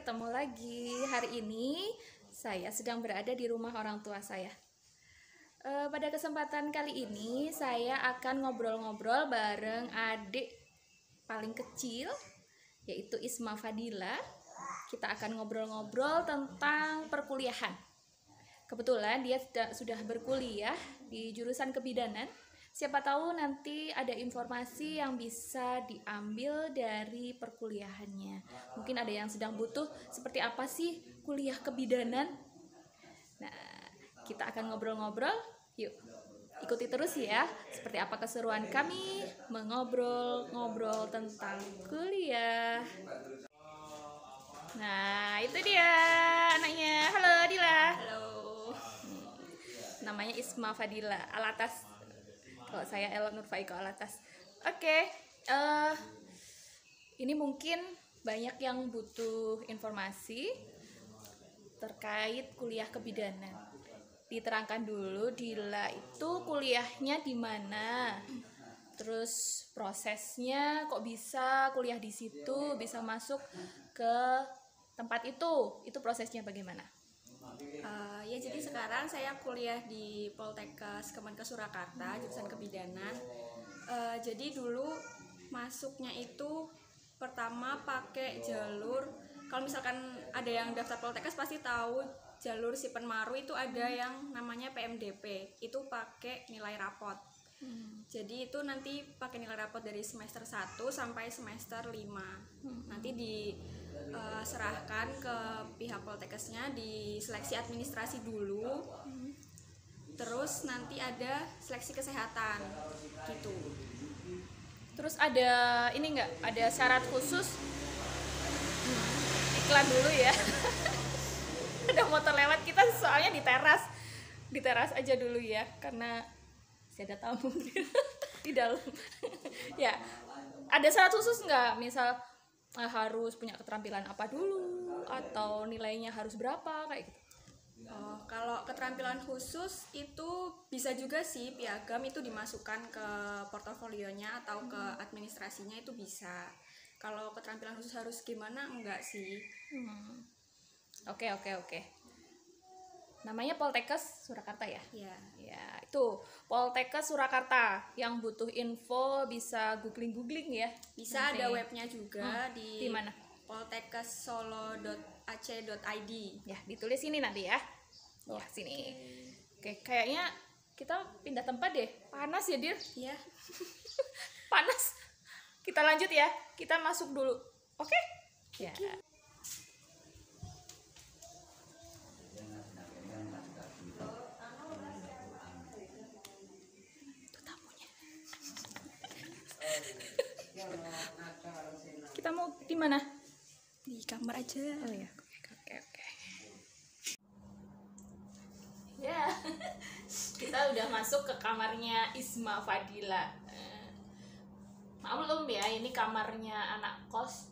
ketemu lagi. Hari ini saya sedang berada di rumah orang tua saya. Pada kesempatan kali ini saya akan ngobrol-ngobrol bareng adik paling kecil, yaitu Isma Fadila. Kita akan ngobrol-ngobrol tentang perkuliahan. Kebetulan dia sudah berkuliah di jurusan kebidanan. Siapa tahu nanti ada informasi yang bisa diambil dari perkuliahannya. Mungkin ada yang sedang butuh seperti apa sih kuliah kebidanan. Nah, kita akan ngobrol-ngobrol. Yuk, ikuti terus ya. Seperti apa keseruan kami mengobrol-ngobrol tentang kuliah. Nah, itu dia anaknya. Halo Dila. Halo. Namanya Isma Fadila Alatas. Kalau saya Ella Nurfaiko Alatas. Oke, ini mungkin banyak yang butuh informasi terkait kuliah kebidanan. Diterangkan dulu, Dila itu kuliahnya di mana? Terus prosesnya kok bisa kuliah di situ, bisa masuk ke tempat itu prosesnya bagaimana? Ya jadi sekarang saya kuliah di Poltekkes Kemenkes Surakarta jurusan kebidanan. Jadi dulu masuknya itu pertama pakai jalur, kalau misalkan ada yang daftar Poltekkes pasti tahu jalur Sipenmaru itu ada yang namanya PMDP, itu pakai nilai rapot. Jadi itu nanti pakai nilai rapot dari semester 1 sampai semester 5. Nanti diserahkan ke pihak Poltekkesnya, diseleksi administrasi dulu. Terus nanti ada seleksi kesehatan gitu. Terus ada ini enggak? Ada syarat khusus? Iklan dulu ya. Ada motor lewat, kita soalnya di teras. Di teras aja dulu ya, karena ada tamu di dalam. Ya, ada syarat khusus nggak? Misal harus punya keterampilan apa dulu, atau nilainya harus berapa kayak gitu? Kalau keterampilan khusus itu bisa juga sih, piagam itu dimasukkan ke portofolionya atau ke administrasinya, itu bisa. Kalau keterampilan khusus harus gimana, enggak sih. Oke. Namanya Poltekkes Surakarta ya? Iya. Ya, itu Poltekkes Surakarta. Yang butuh info bisa googling ya. Bisa nanti. Ada webnya juga di mana? poltekkessolo.ac.id. Ya, ditulis ini nanti ya. Wah, sini. Oke, kayaknya kita pindah tempat deh. Panas ya, Dir? Iya. Panas. Kita lanjut ya. Kita masuk dulu. Oke? Ya. Kita mau di mana? Di kamar aja. Oh ya. Oke. Ya. Kita udah masuk ke kamarnya Isma Fadila. Maklum ya, ini kamarnya anak kos.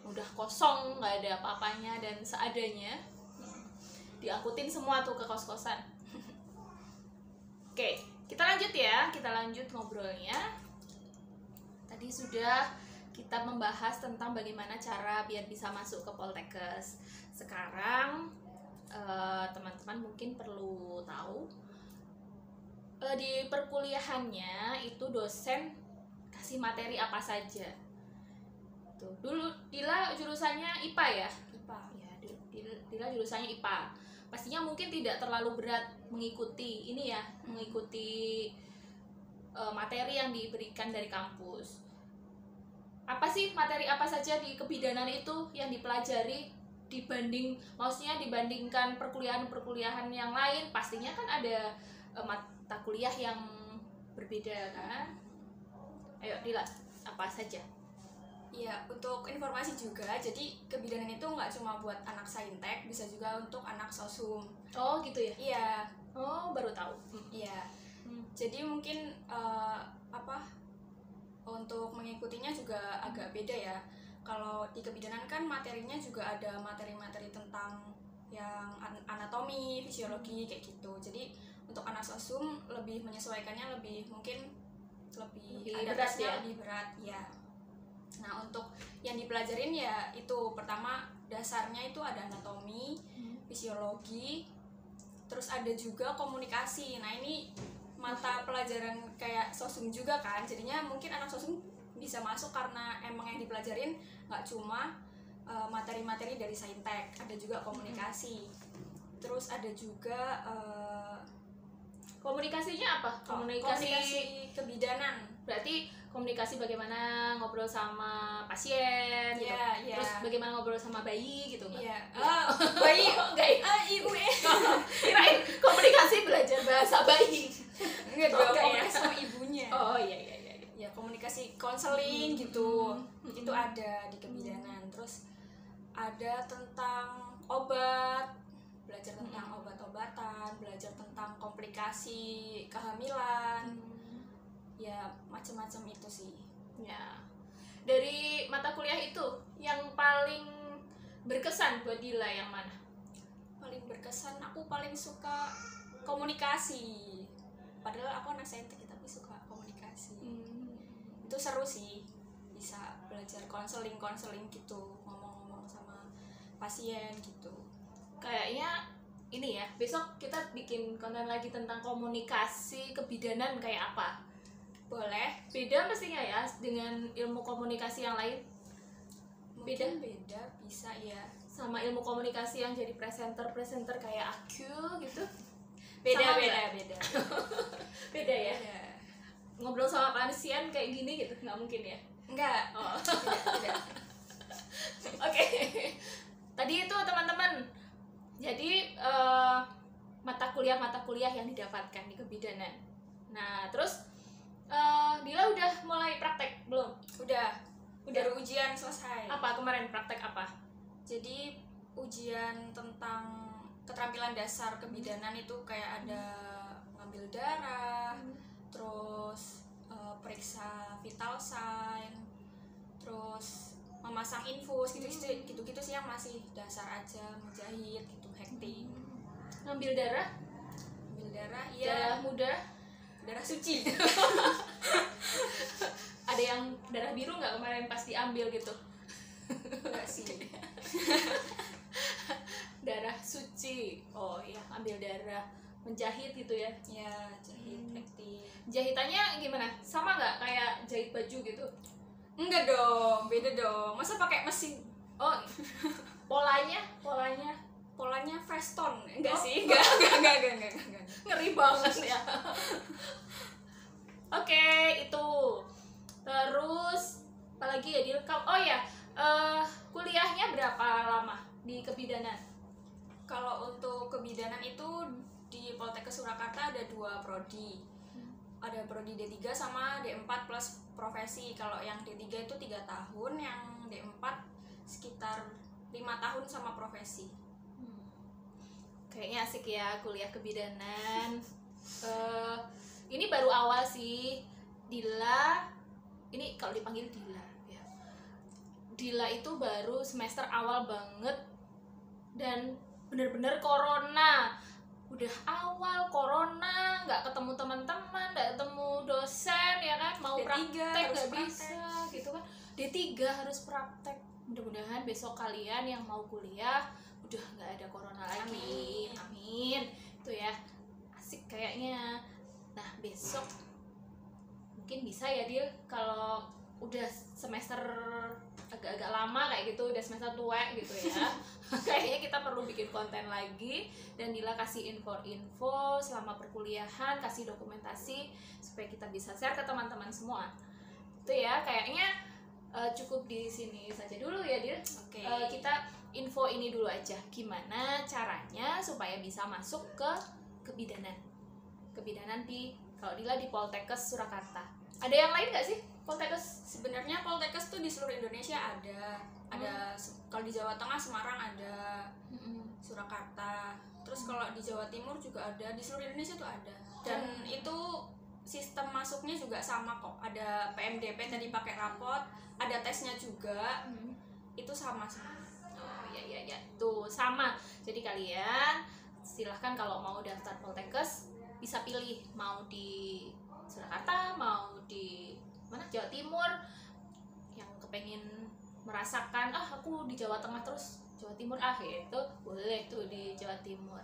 Udah kosong, nggak ada apa-apanya dan seadanya. Diangkutin semua tuh ke kos-kosan. Oke, kita lanjut ya. Kita lanjut ngobrolnya. Tadi sudah kita membahas tentang bagaimana cara biar bisa masuk ke Poltekkes. Sekarang teman-teman mungkin perlu tahu di perkuliahannya itu dosen kasih materi apa saja. Tuh, dulu Dila jurusannya IPA ya? IPA. Ya, Dila jurusannya IPA. Pastinya mungkin tidak terlalu berat mengikuti ini ya, mengikuti materi yang diberikan dari kampus. Apa sih materi apa saja di kebidanan itu yang dipelajari dibandingkan perkuliahan yang lain? Pastinya kan ada mata kuliah yang berbeda kan? Ayo Dila, apa saja? Iya, untuk informasi juga, jadi kebidanan itu nggak cuma buat anak saintek, bisa juga untuk anak sosum. Oh gitu ya? Iya. Oh, baru tahu. Iya. Jadi mungkin untuk mengikutinya juga agak beda ya. Kalau di kebidanan kan materinya juga ada materi-materi tentang yang anatomi, fisiologi kayak gitu. Jadi untuk anak sosum lebih menyesuaikannya lebih berat ya. Lebih berat ya. Nah, untuk yang dipelajarin ya itu pertama dasarnya itu ada anatomi, fisiologi, terus ada juga komunikasi. Nah ini mata pelajaran kayak sosum juga kan, jadinya mungkin anak sosum bisa masuk karena emang yang dipelajarin nggak cuma materi-materi dari saintek, ada juga komunikasi. Terus ada juga komunikasinya apa? komunikasi kebidanan. Berarti komunikasi bagaimana ngobrol sama pasien gitu. Iya. Terus bagaimana ngobrol sama bayi gitu kan? Iya. Bayi enggak ya? ibu Kirain komunikasi belajar bahasa bayi. enggak dong, Enggak ya? komunikasi sama ibunya. Oh iya. Ya komunikasi konseling gitu. Itu ada di kebidanan. Terus ada tentang obat, belajar tentang obat-obatan, belajar tentang komplikasi kehamilan. Ya macam-macam itu sih. Ya. Dari mata kuliah itu yang paling berkesan buat Dila yang mana? Paling berkesan, aku paling suka komunikasi. Padahal aku anak saintek tapi suka komunikasi. Itu seru sih, bisa belajar konseling gitu, ngomong-ngomong sama pasien gitu. Kayaknya ini ya, besok kita bikin konten lagi tentang komunikasi kebidanan kayak apa. Boleh. Beda pastinya ya dengan ilmu komunikasi yang lain. Mungkin beda bisa ya. Sama ilmu komunikasi yang jadi presenter kayak aku gitu. Beda. Beda ya. Ngobrol sama pasien kayak gini gitu nggak mungkin ya? Enggak. Oh. Tidak. Oke. Tadi itu teman-teman. Jadi mata kuliah yang didapatkan di kebidanan. Nah terus Dila udah mulai praktek belum? Udah. Baru ujian selesai. Apa kemarin praktek apa? Jadi ujian tentang keterampilan dasar kebidanan itu kayak ada ngambil darah, terus periksa vital sign, terus memasang infus gitu-gitu sih yang masih dasar aja, menjahit gitu, hektik. Ngambil darah? Ngambil darah, Darah iya. muda? Darah suci. Ada yang darah biru nggak kemarin pas diambil gitu? Enggak sih. Darah suci. Oh iya, ambil darah, menjahit gitu ya? Ya, jahit, hektik. Jahitannya gimana? Sama nggak kayak jahit baju gitu? Enggak dong, beda dong. Masa pakai mesin? Oh, polanya Fresh tone. Enggak Oh. sih, enggak. ngeri banget ya. Oke, itu. Terus apalagi ya Dil? Oh ya, kuliahnya berapa lama di kebidanan? Kalau untuk kebidanan itu di Poltekkes Surakarta ada 2 prodi. Ada prodi D3 sama D4 plus profesi. Kalau yang D3 itu 3 tahun, yang D4 sekitar 5 tahun sama profesi. Kayaknya asik ya kuliah kebidanan. Ini baru awal sih. Dila, ini kalau dipanggil Dila ya. Dila itu baru semester awal banget dan bener-bener corona. Udah awal corona, nggak ketemu teman-teman, nggak ketemu dosen ya kan, mau D3 praktek harus nggak praktek. bisa gitu kan. D3 harus praktek. Mudah-mudahan besok kalian yang mau kuliah udah nggak ada corona lagi. Amin. Itu ya, asik kayaknya. Nah besok mungkin bisa ya Dil, kalau udah semester agak-agak lama kayak gitu, udah semester tua gitu ya. Kayaknya kita perlu bikin konten lagi dan Dila kasih info-info selama perkuliahan, kasih dokumentasi supaya kita bisa share ke teman-teman semua. Itu ya, kayaknya cukup di sini saja dulu ya Dil. Oke. Kita info ini dulu aja, gimana caranya supaya bisa masuk ke kebidanan di, kalau Dila di Poltekkes Surakarta. Ada yang lain nggak sih Poltekkes? Sebenarnya Poltekkes tuh di seluruh Indonesia ada. Kalau di Jawa Tengah Semarang ada, Surakarta. Terus kalau di Jawa Timur juga ada, di seluruh Indonesia tuh ada. Dan itu sistem masuknya juga sama kok. Ada PMDP tadi pakai rapot, ada tesnya juga. Itu sama semua. Oh ya, tuh sama. Jadi kalian silahkan kalau mau daftar Poltekkes bisa pilih mau di Surakarta, mau di mana, Jawa Timur. Yang kepengen merasakan aku di Jawa Tengah terus Jawa Timur itu boleh tuh di Jawa Timur.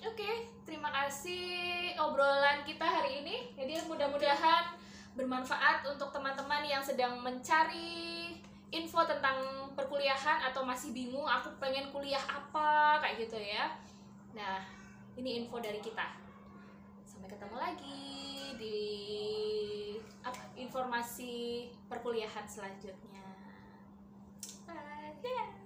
Oke, terima kasih obrolan kita hari ini. Jadi mudah-mudahan bermanfaat untuk teman-teman yang sedang mencari info tentang perkuliahan atau masih bingung aku pengen kuliah apa kayak gitu ya. Nah, ini info dari kita. Sampai ketemu lagi di informasi perkuliahan selanjutnya. Bye.